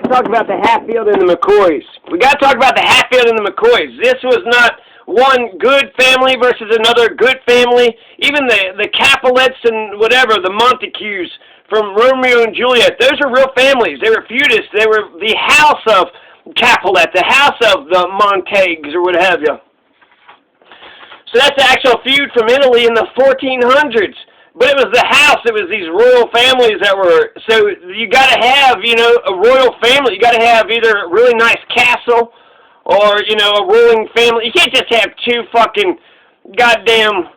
Talk about the Hatfield and the McCoys. We got to talk about the Hatfield and the McCoys. This was not one good family versus another good family. Even the Capulets and whatever, the Montagues from Romeo and Juliet, those are real families. They were feudists. They were the house of Capulet, the house of the Montagues or what have you. So that's the actual feud from Italy in the 1400s. But it was the house, it was these royal families that were, so you got to have, you know, a royal family. You got to have either a really nice castle or, you know, a ruling family. You can't just have two fucking goddamn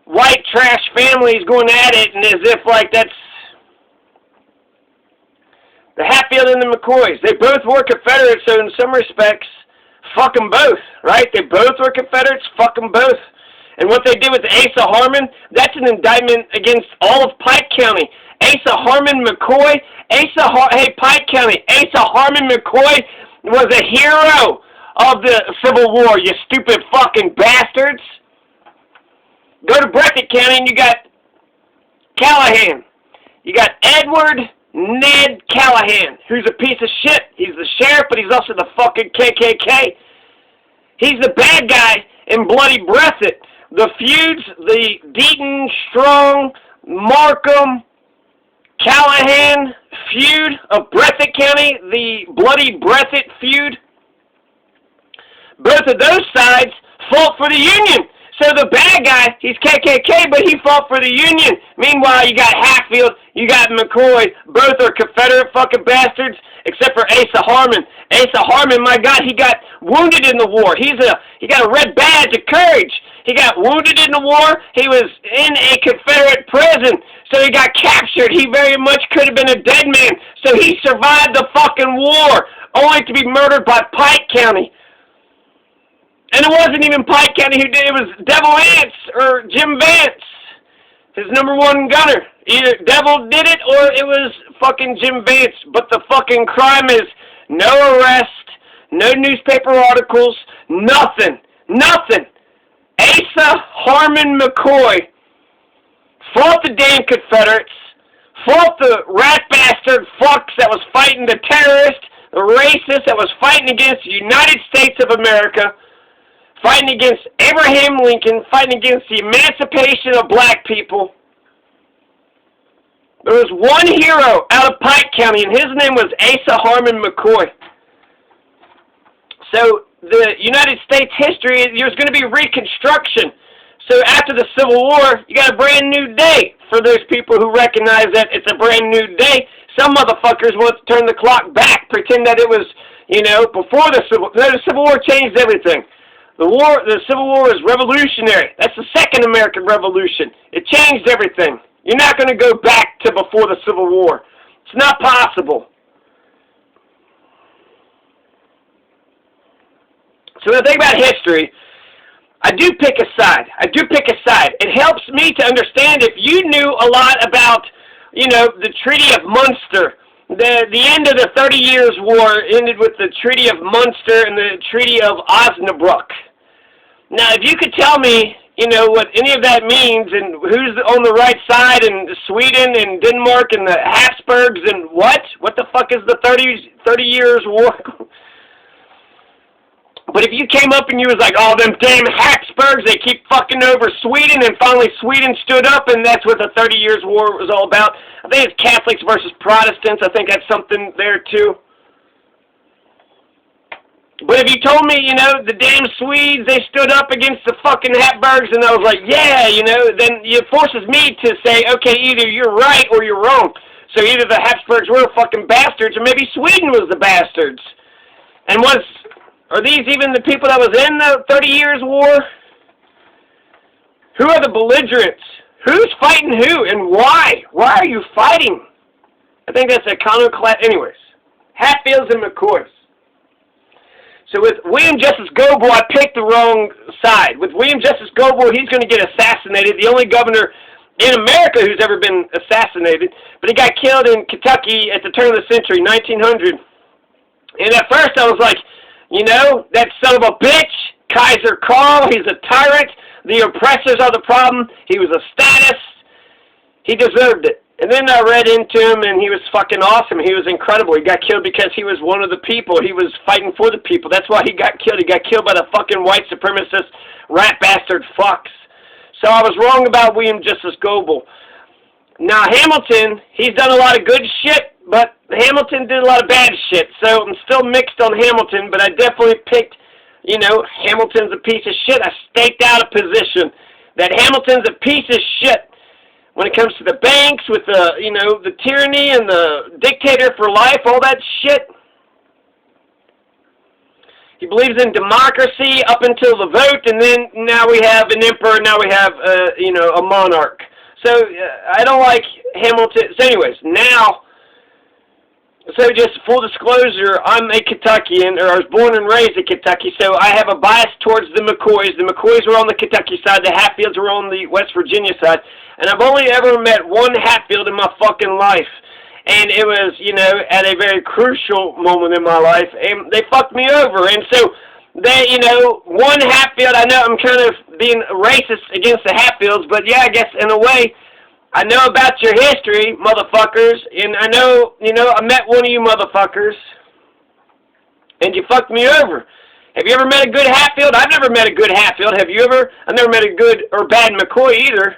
white trash families going at it and as if like that's the Hatfield and the McCoys. They both were Confederates, so in some respects, fuck them both, right? They both were Confederates, fuck them both. And what they did with Asa Harmon, that's an indictment against all of Pike County. Asa Harmon McCoy, hey, Pike County, Asa Harmon McCoy was a hero of the Civil War, you stupid fucking bastards. Go to Breathitt County and you got Callahan. You got Edward Ned Callahan, who's a piece of shit. He's the sheriff, but he's also the fucking KKK. He's the bad guy in Bloody Breathitt. The feuds, the Deaton, Strong, Markham, Callahan feud of Breathitt County, the Bloody Breathitt feud, both of those sides fought for the Union. So the bad guy, he's KKK, but he fought for the Union. Meanwhile, you got Hatfield, you got McCoy. Both are Confederate fucking bastards, except for Asa Harmon. Asa Harmon, my God, he got wounded in the war. He got a red badge of courage. He got wounded in the war. He was in a Confederate prison, so he got captured. He very much could have been a dead man. So he survived the fucking war, only to be murdered by Pike County. And it wasn't even Pike County who did it. It was Devil Anse or Jim Vance, his #1 gunner. Either Devil did it or it was fucking Jim Vance. But the fucking crime is no arrest, no newspaper articles, nothing. Nothing. Asa Harmon McCoy fought the damn Confederates, fought the rat bastard fucks that was fighting the terrorist, the racist that was fighting against the United States of America, fighting against Abraham Lincoln, fighting against the emancipation of black people. There was one hero out of Pike County, and his name was Asa Harmon McCoy. So the United States history, there's going to be reconstruction. So after the Civil War, you got a brand new day for those people who recognize that it's a brand new day. Some motherfuckers want to turn the clock back, pretend that it was, you know, before the Civil War. No, the Civil War changed everything. The Civil War is revolutionary. That's the second American Revolution. It changed everything. You're not going to go back to before the Civil War. It's not possible. So when I think about history, I do pick a side. It helps me to understand if you knew a lot about, you know, the Treaty of Munster. The end of the 30 Years' War ended with the Treaty of Munster and the Treaty of Osnabrück. Now, if you could tell me, you know, what any of that means and who's on the right side and Sweden and Denmark and the Habsburgs and what? What the fuck is the 30 Years' War? But if you came up and you was like, oh, them damn Habsburgs, they keep fucking over Sweden, and finally Sweden stood up, and that's what the 30 Years' War was all about. I think it's Catholics versus Protestants. I think that's something there, too. But if you told me, you know, the damn Swedes, they stood up against the fucking Habsburgs, and I was like, yeah, you know, then it forces me to say, okay, either you're right or you're wrong. So either the Habsburgs were fucking bastards, or maybe Sweden was the bastards. And are these even the people that was in the 30 Years' War? Who are the belligerents? Who's fighting who and why? Why are you fighting? I think that's iconoclast. Anyways, Hatfields and McCoys. So with William Justice Goebel, I picked the wrong side. With William Justice Goebel, he's going to get assassinated. The only governor in America who's ever been assassinated. But he got killed in Kentucky at the turn of the century, 1900. And at first I was like, you know, that son of a bitch, Kaiser Karl, he's a tyrant. The oppressors are the problem. He was a statist. He deserved it. And then I read into him, and he was fucking awesome. He was incredible. He got killed because he was one of the people. He was fighting for the people. That's why he got killed. He got killed by the fucking white supremacist rat bastard fucks. So I was wrong about William Justice Goebel. Now, Hamilton, he's done a lot of good shit, but Hamilton did a lot of bad shit. So I'm still mixed on Hamilton, but I definitely picked, Hamilton's a piece of shit. I staked out a position that Hamilton's a piece of shit when it comes to the banks with the tyranny and the dictator for life, all that shit. He believes in democracy up until the vote, and then now we have an emperor, now we have, a monarch. So I don't like Hamilton. So anyways, so just full disclosure, I'm a Kentuckian, or I was born and raised in Kentucky, so I have a bias towards the McCoys. The McCoys were on the Kentucky side, the Hatfields were on the West Virginia side, and I've only ever met one Hatfield in my fucking life. And it was, at a very crucial moment in my life, and they fucked me over. And so, they, one Hatfield, I know I'm kind of being racist against the Hatfields, but yeah, I guess in a way, I know about your history, motherfuckers, and I know, I met one of you motherfuckers, and you fucked me over. Have you ever met a good Hatfield? I've never met a good Hatfield. Have you ever? I've never met a good or bad McCoy either.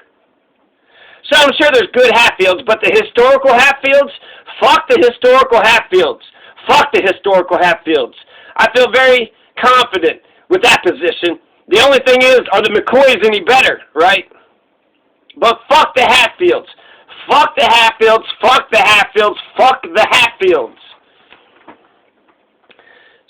So I'm sure there's good Hatfields, but the historical Hatfields, fuck the historical Hatfields. Fuck the historical Hatfields. I feel very confident with that position. The only thing is, are the McCoys any better, right? But fuck the Hatfields. Fuck the Hatfields. Fuck the Hatfields. Fuck the Hatfields.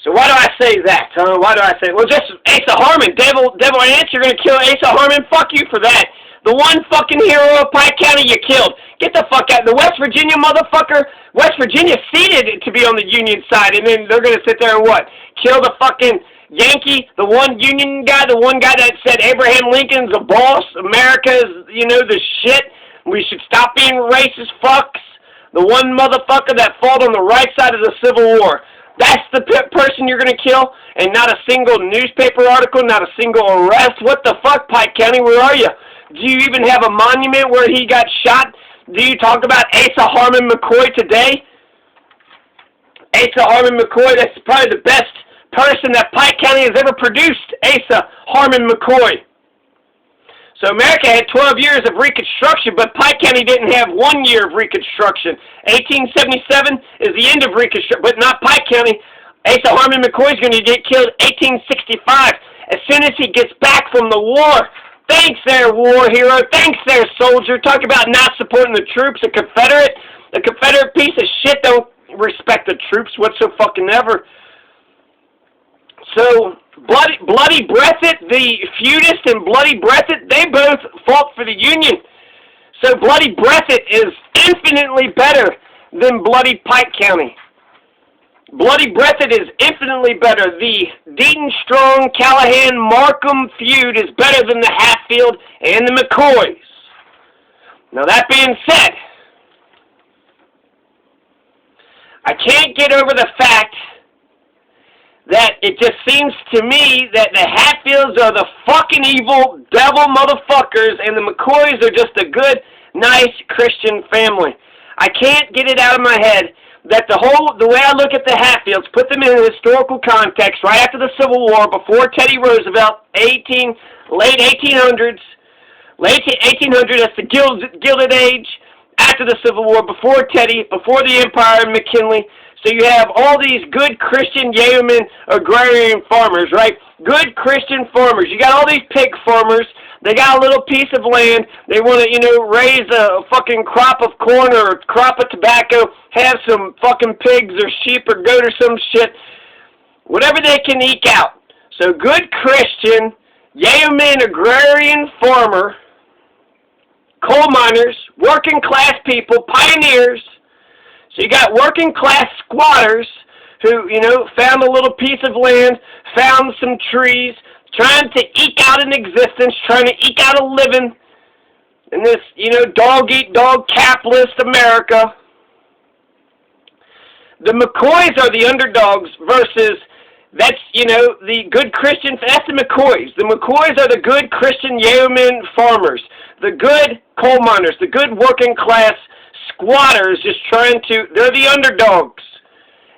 So why do I say that, huh? Why do I say, well, just Asa Harmon, Devil Ants, you're going to kill Asa Harmon? Fuck you for that. The one fucking hero of Pike County you killed. Get the fuck out. The West Virginia motherfucker, West Virginia ceded to be on the Union side, and then they're going to sit there and what? Kill the fucking Yankee, the one Union guy, the one guy that said Abraham Lincoln's a boss, America's, the shit. We should stop being racist fucks. The one motherfucker that fought on the right side of the Civil War. That's the person you're going to kill, and not a single newspaper article, not a single arrest. What the fuck, Pike County, where are you? Do you even have a monument where he got shot? Do you talk about Asa Harmon McCoy today? Asa Harmon McCoy, that's probably the best person that Pike County has ever produced, Asa Harmon McCoy. So America had 12 years of Reconstruction, but Pike County didn't have 1 year of Reconstruction. 1877 is the end of Reconstruction, but not Pike County. Asa Harmon McCoy is going to get killed 1865 as soon as he gets back from the war. Thanks there, war hero. Thanks there, soldier. Talk about not supporting the troops. A Confederate piece of shit don't respect the troops whatsoever. So, Bloody Breathitt, the feudist, and Bloody Breathitt, they both fought for the Union. So Bloody Breathitt is infinitely better than Bloody Pike County. Bloody Breathitt is infinitely better. The Deaton, Strong, Callahan, Markham feud is better than the Hatfield and the McCoys. Now that being said, I can't get over the fact that it just seems to me that the Hatfields are the fucking evil devil motherfuckers and the McCoys are just a good, nice Christian family. I can't get it out of my head that the way I look at the Hatfields, put them in a historical context, right after the Civil War, before Teddy Roosevelt, late 1800s, that's the Gilded Age, after the Civil War, before Teddy, before the Empire and McKinley. So you have all these good Christian yeoman agrarian farmers, right? Good Christian farmers. You got all these pig farmers. They got a little piece of land. They want to, raise a fucking crop of corn or a crop of tobacco, have some fucking pigs or sheep or goat or some shit. Whatever they can eke out. So good Christian, yeoman, agrarian farmer, coal miners, working class people, pioneers. So you got working class squatters who, found a little piece of land, found some trees, trying to eke out an existence, trying to eke out a living in this, dog-eat-dog capitalist America. The McCoys are the underdogs versus, that's, the good Christian, that's the McCoys. The McCoys are the good Christian yeoman farmers, the good coal miners, the good working class squatters just trying to, they're the underdogs.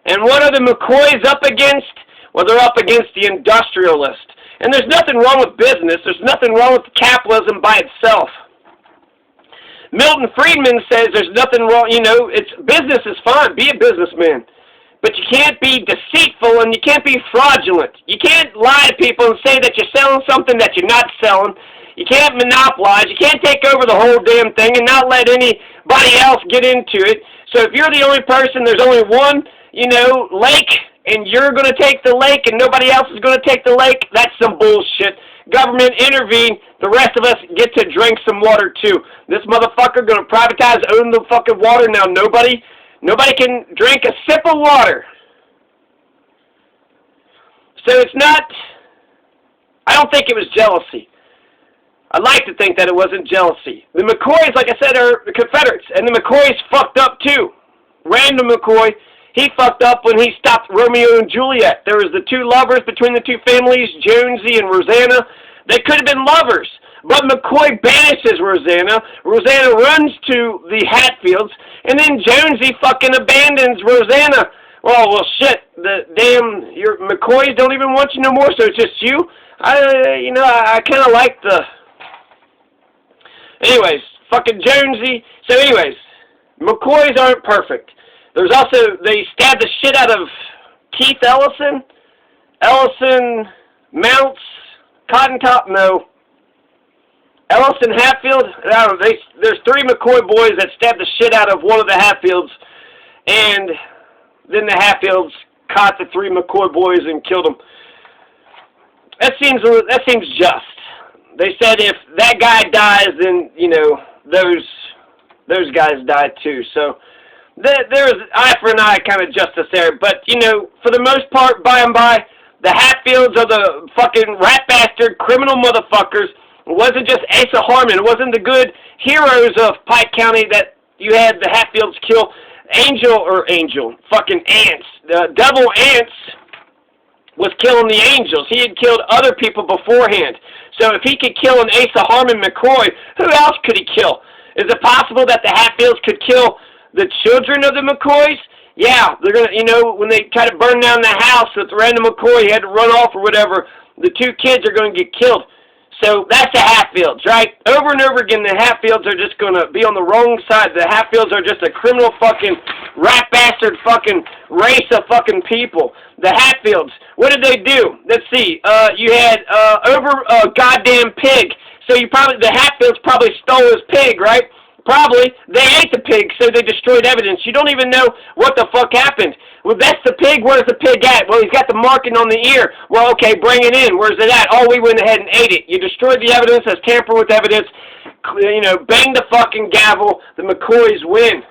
And what are the McCoys up against? Well, they're up against the industrialist. And there's nothing wrong with business. There's nothing wrong with capitalism by itself. Milton Friedman says there's nothing wrong, it's business is fine. Be a businessman. But you can't be deceitful and you can't be fraudulent. You can't lie to people and say that you're selling something that you're not selling. You can't monopolize. You can't take over the whole damn thing and not let anybody else get into it. So if you're the only person, there's only one, lake, and you're going to take the lake and nobody else is going to take the lake, that's some bullshit. Government intervene. The rest of us get to drink some water too. This motherfucker going to privatize, own the fucking water. Now nobody can drink a sip of water. So it's not, I don't think it was jealousy. I'd like to think that it wasn't jealousy. The McCoys, like I said, are the Confederates, and the McCoys fucked up too. Random McCoy, he fucked up when he stopped Romeo and Juliet. There was the two lovers between the two families, Jonesy and Rosanna. They could have been lovers, but McCoy banishes Rosanna. Rosanna runs to the Hatfields, and then Jonesy fucking abandons Rosanna. Well, shit, your McCoys don't even want you no more, so it's just you? I kind of like the... Anyways, fucking Jonesy. So anyways, McCoys aren't perfect. There's also, they stabbed the shit out of Keith Ellison. Ellison Mounts, Cotton Top, no. Ellison Hatfield, I don't know, there's three McCoy boys that stabbed the shit out of one of the Hatfields, and then the Hatfields caught the three McCoy boys and killed them. That seems just. They said if that guy dies, then, those guys died too. So there's eye for an eye kind of justice there. But, for the most part, by and by, the Hatfields are the fucking rat bastard criminal motherfuckers. It wasn't just Asa Harmon. It wasn't the good heroes of Pike County that you had the Hatfields kill. Fucking Ants. The Devil Ants was killing the Angels. He had killed other people beforehand. So if he could kill an Asa Harmon McCoy, who else could he kill? Is it possible that the Hatfields could kill the children of the McCoys? Yeah, they're going to, when they try to burn down the house with Randall McCoy, he had to run off or whatever, the two kids are going to get killed. So that's the Hatfields, right? Over and over again, the Hatfields are just going to be on the wrong side. The Hatfields are just a criminal fucking rat bastard fucking race of fucking people. The Hatfields, what did they do? Let's see. You had over a goddamn pig. So the Hatfields probably stole his pig, right? Probably. They ate the pig, so they destroyed evidence. You don't even know what the fuck happened. Well, that's the pig. Where's the pig at? Well, he's got the marking on the ear. Well, okay, bring it in. Where's it at? Oh, we went ahead and ate it. You destroyed the evidence. That's tamper with evidence. Bang the fucking gavel. The McCoys win.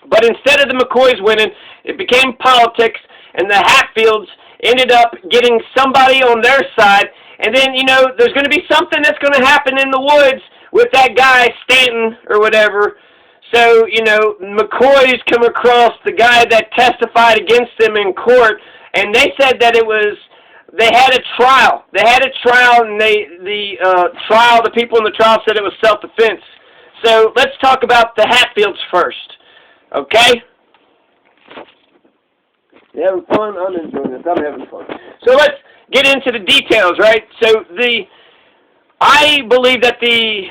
But instead of the McCoys winning, it became politics, and the Hatfields ended up getting somebody on their side. And then, there's going to be something that's going to happen in the woods with that guy, Stanton, or whatever. So, McCoys come across the guy that testified against them in court, and they said that they had a trial. They had a trial, and the people in the trial said it was self-defense. So, let's talk about the Hatfields first, okay? You having fun? I'm enjoying this. I'm having fun. So, let's get into the details, right? So, I believe that the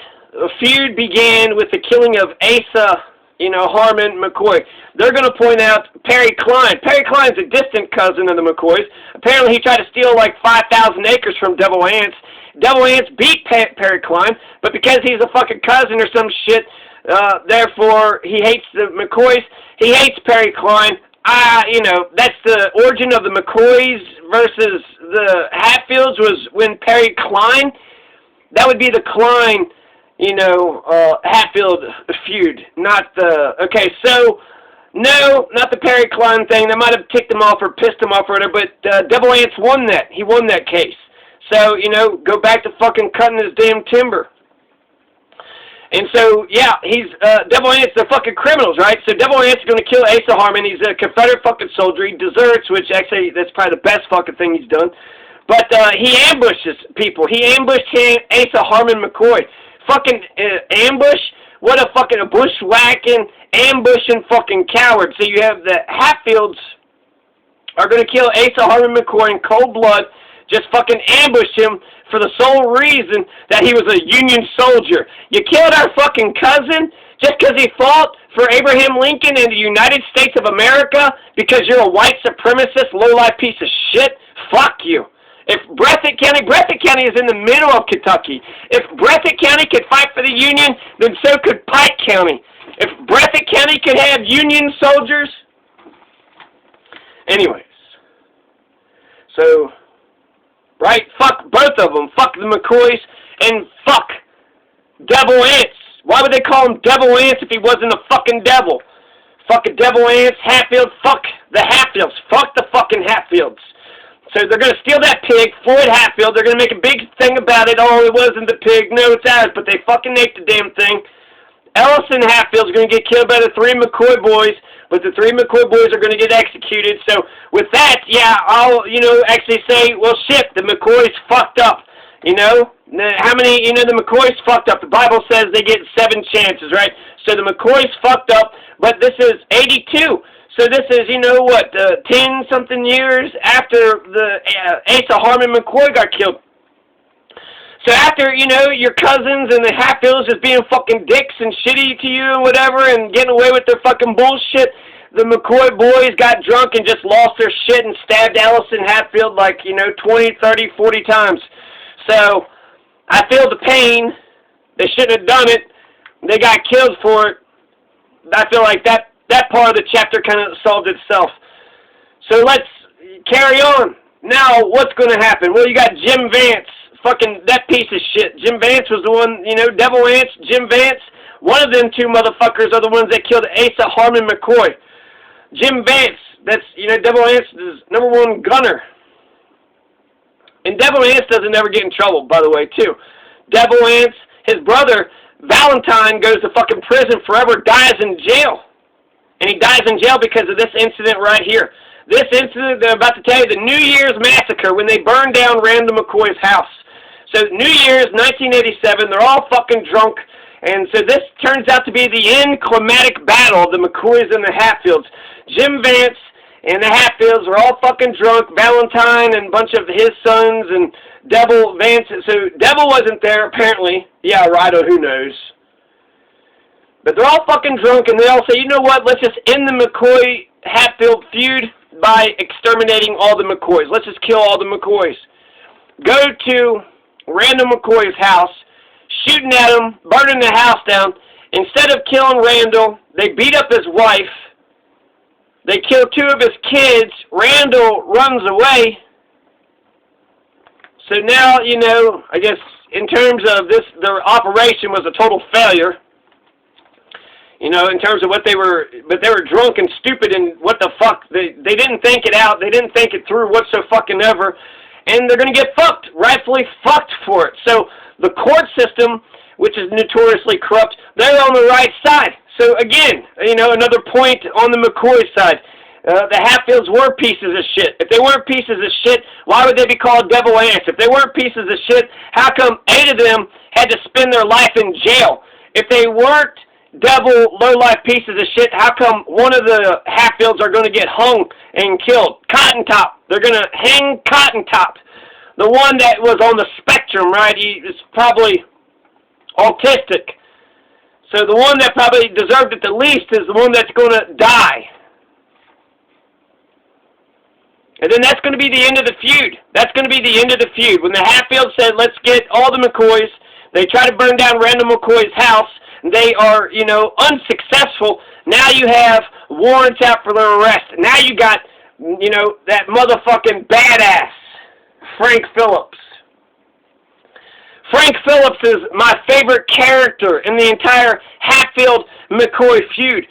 feud began with the killing of Asa, Harmon McCoy. They're going to point out Perry Cline. Perry Cline's a distant cousin of the McCoys. Apparently, he tried to steal like 5,000 acres from Devil Ants. Devil Ants beat Perry Cline, but because he's a fucking cousin or some shit, therefore he hates the McCoys. He hates Perry Cline. That's the origin of the McCoys versus the Hatfields was when Perry Cline. That would be the Cline, Hatfield feud, not the, okay, so, no, not the Perry Cline thing. That might have ticked him off or pissed him off or whatever, but Devil Ants won that. He won that case. So, go back to fucking cutting his damn timber. And so, yeah, he's, Devil Ants, they're fucking criminals, right? So Devil Ants is going to kill Asa Harmon. He's a Confederate fucking soldier. He deserts, which actually, that's probably the best fucking thing he's done. But he ambushes people. He ambushed Asa Harmon McCoy. Fucking ambush? What a fucking bushwhacking, ambushing fucking coward. So you have the Hatfields are going to kill Asa Harmon McCoy in cold blood, just fucking ambush him for the sole reason that he was a Union soldier. You killed our fucking cousin just because he fought for Abraham Lincoln and the United States of America because you're a white supremacist, low-life piece of shit? Fuck you. If Breathitt County is in the middle of Kentucky. If Breathitt County could fight for the Union, then so could Pike County. If Breathitt County could have Union soldiers. Anyways. So, right, fuck both of them. Fuck the McCoys and fuck Devil Ants. Why would they call him Devil Ants if he wasn't a fucking devil? Fucking Devil Ants, Hatfield, fuck the Hatfields. Fuck the fucking Hatfields. So they're going to steal that pig, Floyd Hatfield. They're going to make a big thing about it. Oh, it wasn't the pig. No, it's ours. But they fucking ate the damn thing. Ellison Hatfield's going to get killed by the 3 McCoy boys. But the 3 McCoy boys are going to get executed. So with that, yeah, I'll, actually say, well, shit, the McCoys fucked up. How many, the McCoys fucked up. The Bible says they get 7 chances, right? So the McCoys fucked up. But this is 82. So this is, 10-something years after the Asa Harmon McCoy got killed. So after, your cousins and the Hatfields just being fucking dicks and shitty to you and whatever and getting away with their fucking bullshit, the McCoy boys got drunk and just lost their shit and stabbed Allison Hatfield like, 20, 30, 40 times. So I feel the pain. They shouldn't have done it. They got killed for it. I feel like that part of the chapter kind of solved itself. So let's carry on. Now, what's going to happen? Well, you got Jim Vance, fucking that piece of shit. Jim Vance was the one, Devil Ants, Jim Vance. One of them 2 motherfuckers are the ones that killed Asa Harmon McCoy. Jim Vance, that's, Devil Ants is #1 gunner. And Devil Ants doesn't ever get in trouble, by the way, too. Devil Ants, his brother, Valentine, goes to fucking prison forever, dies in jail. And he dies in jail because of this incident right here. This incident that I'm about to tell you, the New Year's Massacre, when they burned down Randall McCoy's house. So New Year's, 1987, they're all fucking drunk. And so this turns out to be the end climatic battle of the McCoys and the Hatfields. Jim Vance and the Hatfields are all fucking drunk. Valentine and a bunch of his sons and Devil Vance. So Devil wasn't there, apparently. Yeah, right, or who knows. But they're all fucking drunk, and they all say, you know what, let's just end the McCoy-Hatfield feud by exterminating all the McCoys. Let's just kill all the McCoys. Go to Randall McCoy's house, shooting at him, burning the house down. Instead of killing Randall, they beat up his wife. They kill 2 of his kids. Randall runs away. So now, I guess in terms of this, their operation was a total failure. In terms of what they were drunk and stupid and what the fuck, they didn't think it out, they didn't think it through whatsoever, and they're going to get fucked, rightfully fucked for it. So the court system, which is notoriously corrupt, they're on the right side. So again, another point on the McCoy side. The Hatfields were pieces of shit. If they weren't pieces of shit, why would they be called Devil Ants? If they weren't pieces of shit, how come 8 of them had to spend their life in jail? If they weren't devil, low-life pieces of shit, how come one of the Hatfields are going to get hung and killed? Cotton Top. They're going to hang Cotton Top. The one that was on the spectrum, right? He is probably autistic. So the one that probably deserved it the least is the one that's going to die. And then that's going to be the end of the feud. That's going to be the end of the feud. When the Hatfields said, let's get all the McCoys, they try to burn down Randall McCoy's house. They are, unsuccessful. Now you have warrants out for their arrest. Now you got, that motherfucking badass, Frank Phillips. Frank Phillips is my favorite character in the entire Hatfield-McCoy feud.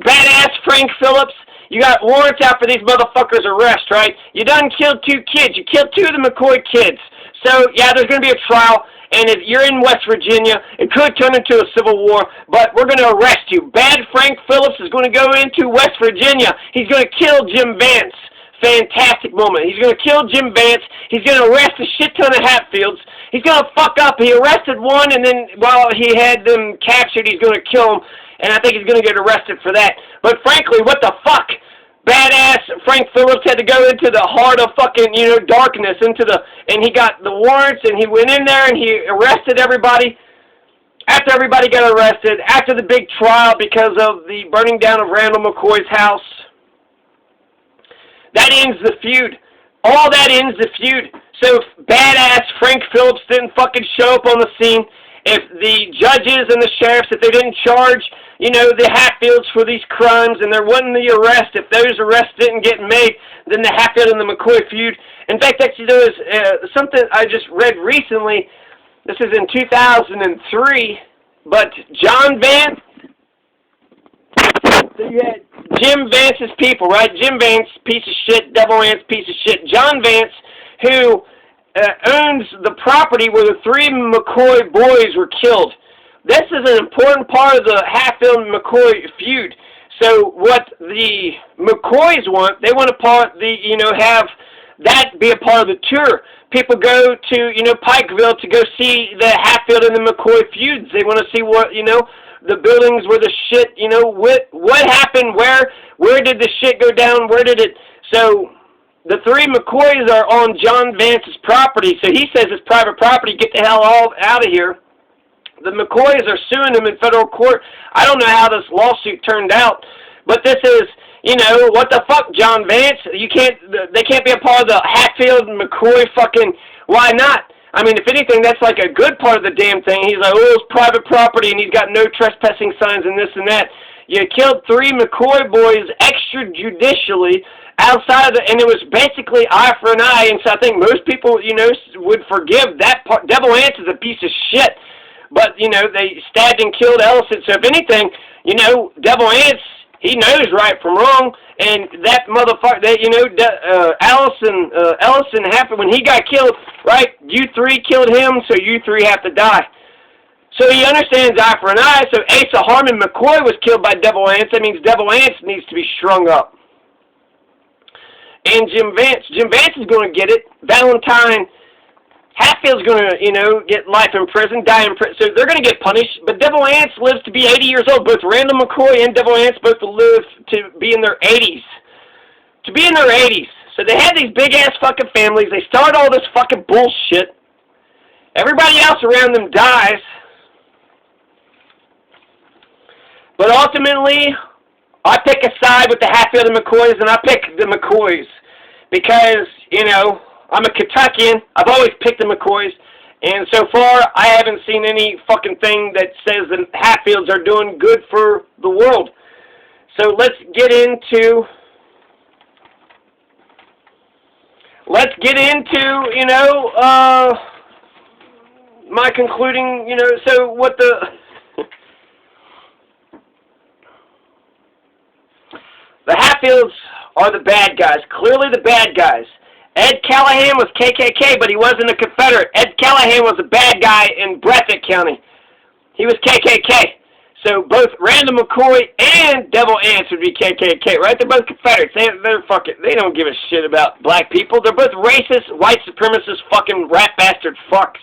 Badass Frank Phillips. You got warrants out for these motherfuckers' arrest, right? You done killed 2 kids. You killed 2 of the McCoy kids. So, yeah, there's going to be a trial. And if you're in West Virginia, it could turn into a civil war, but we're going to arrest you. Bad Frank Phillips is going to go into West Virginia. He's going to kill Jim Vance. Fantastic moment. He's going to kill Jim Vance. He's going to arrest a shit ton of Hatfields. He's going to fuck up. He arrested one, and then while he had them captured, he's going to kill them, and I think he's going to get arrested for that. But frankly, what the fuck? Badass Frank Phillips had to go into the heart of fucking, darkness, and he got the warrants, and he went in there, and he arrested everybody. After everybody got arrested, after the big trial because of the burning down of Randall McCoy's house, that ends the feud. All that ends the feud. So if badass Frank Phillips didn't fucking show up on the scene, if the judges and the sheriffs, if they didn't charge, the Hatfields for these crimes, and there wasn't the arrest, if those arrests didn't get made, then the Hatfield and the McCoy feud. In fact, actually, there was something I just read recently. This is in 2003, but John Vance, so you had Jim Vance's people, right? Jim Vance, piece of shit, Devil Ants, piece of shit. John Vance, who owns the property where the 3 McCoy boys were killed. This is an important part of the Hatfield-McCoy feud. So what the McCoys want, they want to have that be a part of the tour. People go to, Pikeville to go see the Hatfield and the McCoy feuds. They want to see what, the buildings where the shit, what happened, where did the shit go down, where did it, so the 3 McCoys are on John Vance's property, so he says it's private property, get the hell all out of here. The McCoys are suing him in federal court. I don't know how this lawsuit turned out, but this is, what the fuck, John Vance? They can't be a part of the Hatfield and McCoy fucking, why not? I mean, if anything, that's like a good part of the damn thing. He's like, oh, it's private property, and he's got no trespassing signs and this and that. You killed 3 McCoy boys extrajudicially outside of and it was basically eye for an eye, and so I think most people, would forgive that part. Devil Ants is a piece of shit, but, they stabbed and killed Ellison, so if anything, Devil Ants, he knows right from wrong, and that motherfucker, Ellison happened when he got killed, right? You 3 killed him, so you 3 have to die. So he understands eye for an eye, so Asa Harmon McCoy was killed by Devil Ants. That means Devil Ants needs to be strung up. And Jim Vance is going to get it. Valentine Hatfield's going to, get life in prison, die in prison. So they're going to get punished. But Devil Ants lives to be 80 years old. Both Randall McCoy and Devil Ants both live to be in their 80s. To be in their 80s. So they had these big-ass fucking families. They start all this fucking bullshit. Everybody else around them dies. But ultimately, I pick a side with the Hatfield and McCoys, and I pick the McCoys. Because, I'm a Kentuckian. I've always picked the McCoys. And so far, I haven't seen any fucking thing that says the Hatfields are doing good for the world. So let's get into, my concluding, so what the... The Hatfields are the bad guys, clearly the bad guys. Ed Callahan was KKK, but he wasn't a Confederate. Ed Callahan was a bad guy in Breathitt County. He was KKK. So both Randall McCoy and Devil Ants would be KKK, right? They're both Confederates. They don't give a shit about black people. They're both racist, white supremacist, fucking rat bastard fucks.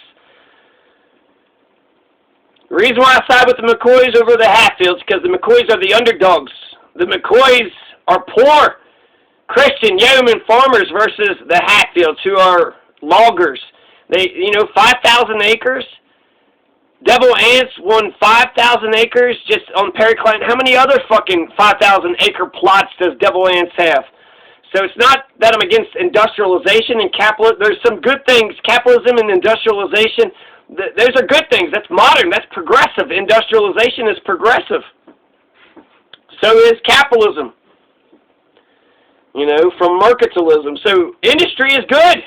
The reason why I side with the McCoys over the Hatfields is because the McCoys are the underdogs. The McCoys are poor Christian yeoman farmers versus the Hatfields, who are loggers. They, 5,000 acres. Devil Ants won 5,000 acres just on Perry Clinton. How many other fucking 5,000 acre plots does Devil Ants have? So it's not that I'm against industrialization and capitalism. There's some good things. Capitalism and industrialization, those are good things. That's modern. That's progressive. Industrialization is progressive. So is capitalism. From mercantilism. So industry is good.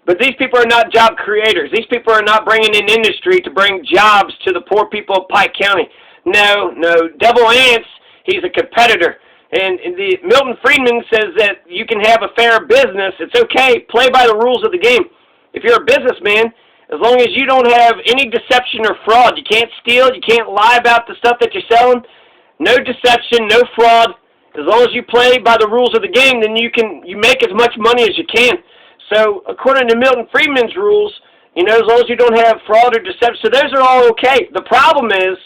But these people are not job creators. These people are not bringing in industry to bring jobs to the poor people of Pike County. No. Devil Ants, he's a competitor. And Milton Friedman says that you can have a fair business. It's okay. Play by the rules of the game. If you're a businessman, as long as you don't have any deception or fraud, you can't steal, you can't lie about the stuff that you're selling. No deception, no fraud. As long as you play by the rules of the game, then you make as much money as you can. So according to Milton Friedman's rules, you know, as long as you don't have fraud or deception, so those are all okay. The problem is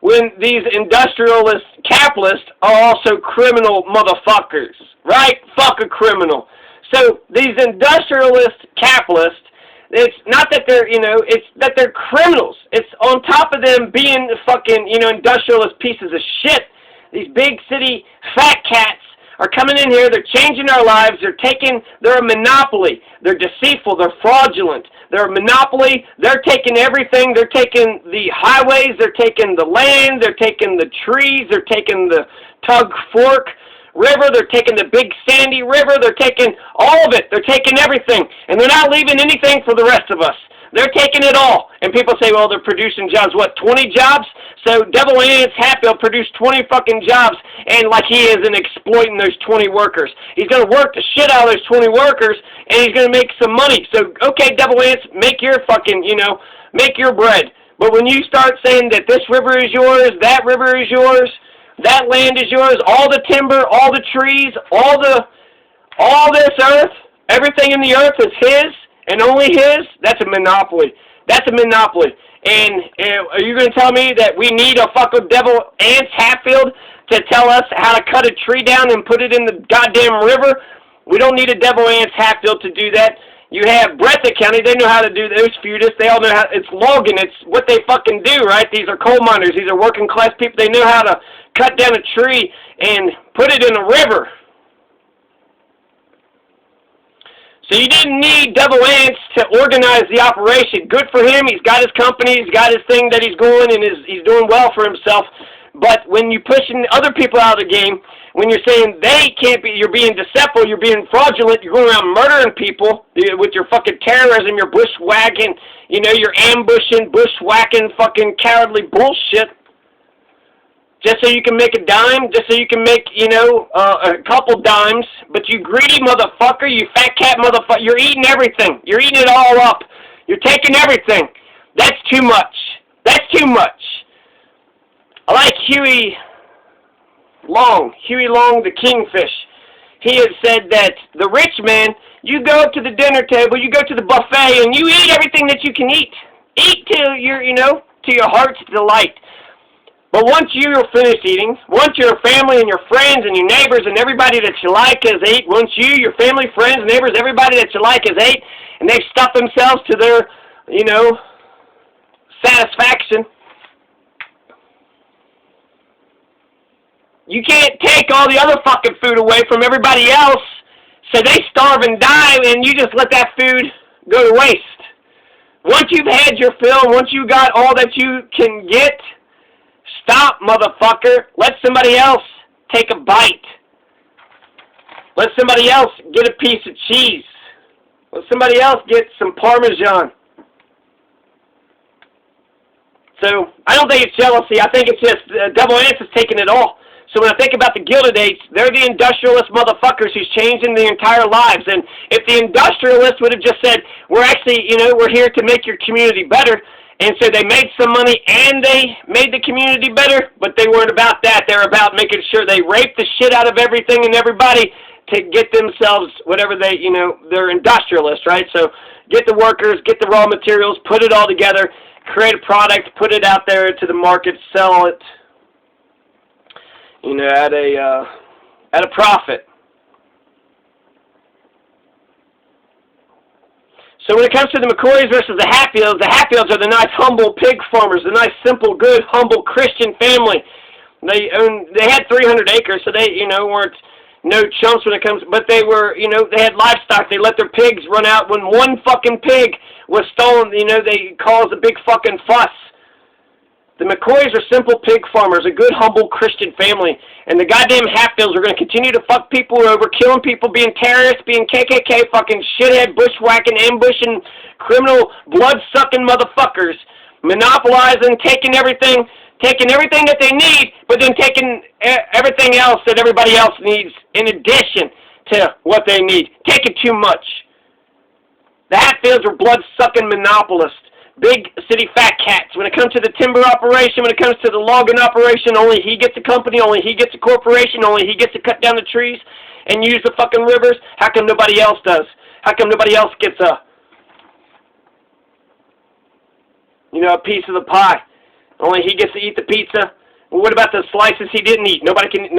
when these industrialist capitalists are also criminal motherfuckers, right? Fuck a criminal. So these industrialist capitalists, it's not that they're, you know, it's that they're criminals. It's on top of them being fucking, you know, industrialist pieces of shit. These big city fat cats are coming in here, they're changing our lives, they're a monopoly, they're deceitful, they're fraudulent, they're a monopoly, they're taking everything, they're taking the highways, they're taking the land, they're taking the trees, they're taking the Tug Fork River, they're taking the Big Sandy River, they're taking all of it, they're taking everything, and they're not leaving anything for the rest of us. They're taking it all. And people say, well, they're producing jobs. What, 20 jobs? So Devil Anse Hatfield produced 20 fucking jobs, and like he isn't exploiting those 20 workers. He's going to work the shit out of those 20 workers, and he's going to make some money. So, okay, Devil Anse, make your fucking, you know, make your bread. But when you start saying that this river is yours, that river is yours, that land is yours, all the timber, all the trees, all this earth, everything in the earth is his, and only his, that's a monopoly. That's a monopoly. And are you going to tell me that we need a fucking Devil Anse Hatfield to tell us how to cut a tree down and put it in the goddamn river? We don't need a Devil Anse Hatfield to do that. You have Breathitt County, they know how to do those feudists. They all know how, it's logging, it's what they fucking do, right? These are coal miners, these are working class people. They know how to cut down a tree and put it in a river. So you didn't need Devil Anse to organize the operation. Good for him. He's got his company. He's got his thing that he's going, and he's doing well for himself. But when you're pushing other people out of the game, when you're saying they can't be, you're being deceptive, you're being fraudulent, you're going around murdering people with your fucking terrorism, your bushwhacking, you know, your ambushing, bushwhacking, fucking cowardly bullshit. Just so you can make a dime, just so you can make, you know, a couple dimes. But you greedy motherfucker, you fat cat motherfucker, you're eating everything. You're eating it all up. You're taking everything. That's too much. That's too much. I like Huey Long, the kingfish. He had said that the rich man, you go to the dinner table, you go to the buffet, and you eat everything that you can eat. Eat till you're, you know, to your heart's delight. But once you're finished eating, once your family and your friends and your neighbors and everybody that you like has ate, once you, your family, friends, neighbors, everybody that you like has ate, and they've stuffed themselves to their, you know, satisfaction, you can't take all the other fucking food away from everybody else, so they starve and die, and you just let that food go to waste. Once you've had your fill, once you got all that you can get, stop, motherfucker. Let somebody else take a bite. Let somebody else get a piece of cheese. Let somebody else get some Parmesan. So, I don't think it's jealousy. I think it's just Devil Anse is taking it all. So when I think about the Gilded Age, they're the industrialist motherfuckers who's changing their entire lives. And if the industrialists would have just said, we're actually, you know, we're here to make your community better, and so they made some money and they made the community better, but they weren't about that. They're about making sure they rape the shit out of everything and everybody to get themselves whatever they, you know, they're industrialists, right? So get the workers, get the raw materials, put it all together, create a product, put it out there to the market, sell it, you know, at a profit. So when it comes to the McCoys versus the Hatfields are the nice, humble pig farmers, the nice, simple, good, humble Christian family. They had 300 acres, so they, you know, weren't no chumps when it comes, but they were, you know, they had livestock. They let their pigs run out. When one fucking pig was stolen, you know, they caused a big fucking fuss. The McCoys are simple pig farmers, a good, humble Christian family. And the goddamn Hatfields are going to continue to fuck people over, killing people, being terrorists, being KKK, fucking shithead, bushwhacking, ambushing, criminal, blood-sucking motherfuckers, monopolizing, taking everything that they need, but then taking everything else that everybody else needs in addition to what they need. Taking too much. The Hatfields are blood-sucking monopolists. Big city fat cats. When it comes to the timber operation, when it comes to the logging operation, only he gets a company, only he gets a corporation, only he gets to cut down the trees. and use the fucking rivers? How come nobody else does? How come nobody else gets a piece of the pie? Only he gets to eat the pizza? Well, what about the slices he didn't eat? Nobody can...